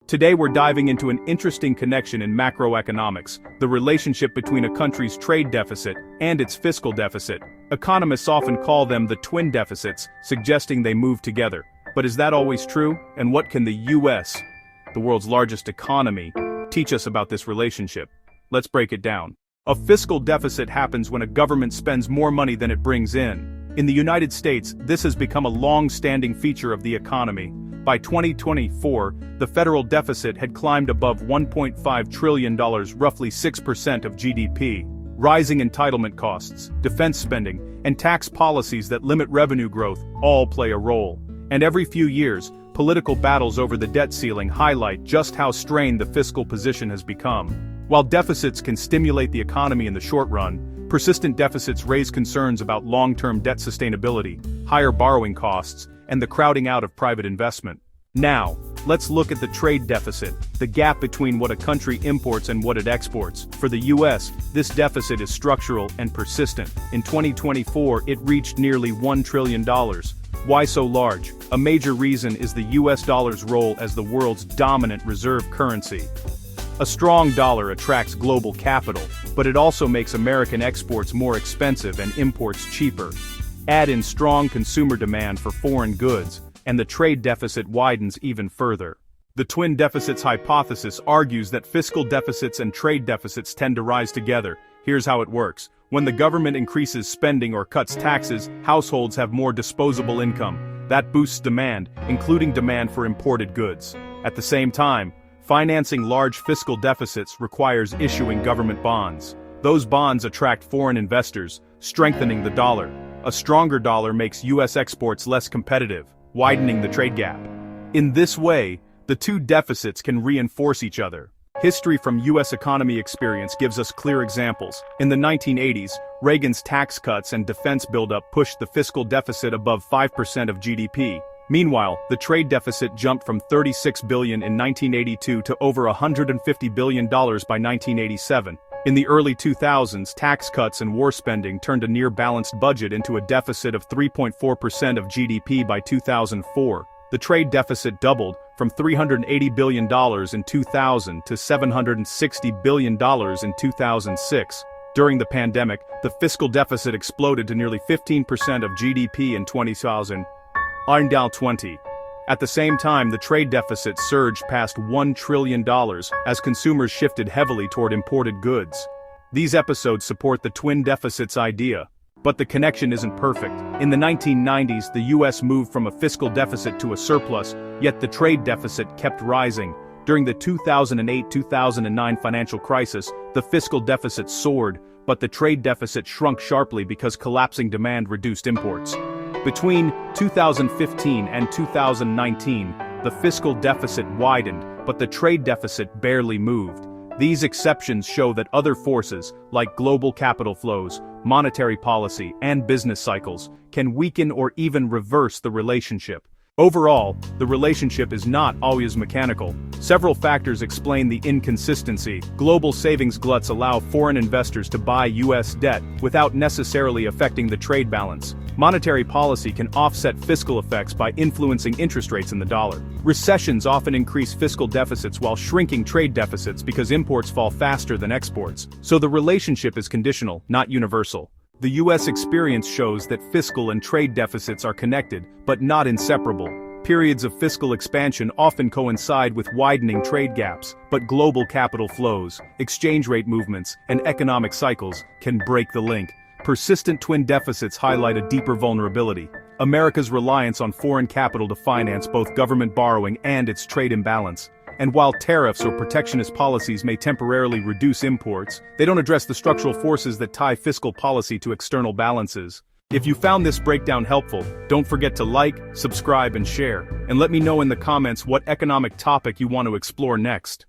Today we're diving into an interesting connection in macroeconomics, the relationship between a country's trade deficit and its fiscal deficit. Economists often call them the twin deficits, suggesting they move together. But is that always true? And what can the US, the world's largest economy, teach us about this relationship? Let's break it down. A fiscal deficit happens when a government spends more money than it brings in. In the United States, this has become a long-standing feature of the economy. By 2024, the federal deficit had climbed above $1.5 trillion, roughly 6% of GDP. Rising entitlement costs, defense spending, and tax policies that limit revenue growth all play a role. And every few years, political battles over the debt ceiling highlight just how strained the fiscal position has become. While deficits can stimulate the economy in the short run, persistent deficits raise concerns about long-term debt sustainability, higher borrowing costs, and the crowding out of private investment. Now, let's look at the trade deficit, the gap between what a country imports and what it exports. For the US, this deficit is structural and persistent. In 2024, it reached nearly $1 trillion. Why so large? A major reason is the US dollar's role as the world's dominant reserve currency. A strong dollar attracts global capital, but it also makes American exports more expensive and imports cheaper. Add in strong consumer demand for foreign goods, and the trade deficit widens even further. The twin deficits hypothesis argues that fiscal deficits and trade deficits tend to rise together. Here's how it works. When the government increases spending or cuts taxes, households have more disposable income. That boosts demand, including demand for imported goods. At the same time, financing large fiscal deficits requires issuing government bonds. Those bonds attract foreign investors, strengthening the dollar. A stronger dollar makes US exports less competitive, widening the trade gap. In this way, the two deficits can reinforce each other. History from US economy experience gives us clear examples. In the 1980s, Reagan's tax cuts and defense buildup pushed the fiscal deficit above 5% of GDP. Meanwhile, the trade deficit jumped from $36 billion in 1982 to over $150 billion by 1987. In the early 2000s, tax cuts and war spending turned a near-balanced budget into a deficit of 3.4% of GDP by 2004. The trade deficit doubled, from $380 billion in 2000 to $760 billion in 2006. During the pandemic, the fiscal deficit exploded to nearly 15% of GDP in 2020. At the same time, the trade deficit surged past $1 trillion as consumers shifted heavily toward imported goods. These episodes support the twin deficits idea. But the connection isn't perfect. In the 1990s, the US moved from a fiscal deficit to a surplus, yet the trade deficit kept rising. During the 2008-2009 financial crisis, the fiscal deficit soared, but the trade deficit shrunk sharply because collapsing demand reduced imports. Between 2015 and 2019, the fiscal deficit widened, but the trade deficit barely moved. These exceptions show that other forces, like global capital flows, monetary policy, and business cycles, can weaken or even reverse the relationship. Overall, the relationship is not always mechanical. Several factors explain the inconsistency. Global savings gluts allow foreign investors to buy US debt without necessarily affecting the trade balance. Monetary policy can offset fiscal effects by influencing interest rates in the dollar. Recessions often increase fiscal deficits while shrinking trade deficits because imports fall faster than exports. So the relationship is conditional, not universal. The US experience shows that fiscal and trade deficits are connected, but not inseparable. Periods of fiscal expansion often coincide with widening trade gaps, but global capital flows, exchange rate movements, and economic cycles can break the link. Persistent twin deficits highlight a deeper vulnerability: America's reliance on foreign capital to finance both government borrowing and its trade imbalance. And while tariffs or protectionist policies may temporarily reduce imports, they don't address the structural forces that tie fiscal policy to external balances. If you found this breakdown helpful, don't forget to like, subscribe, and share. And let me know in the comments what economic topic you want to explore next.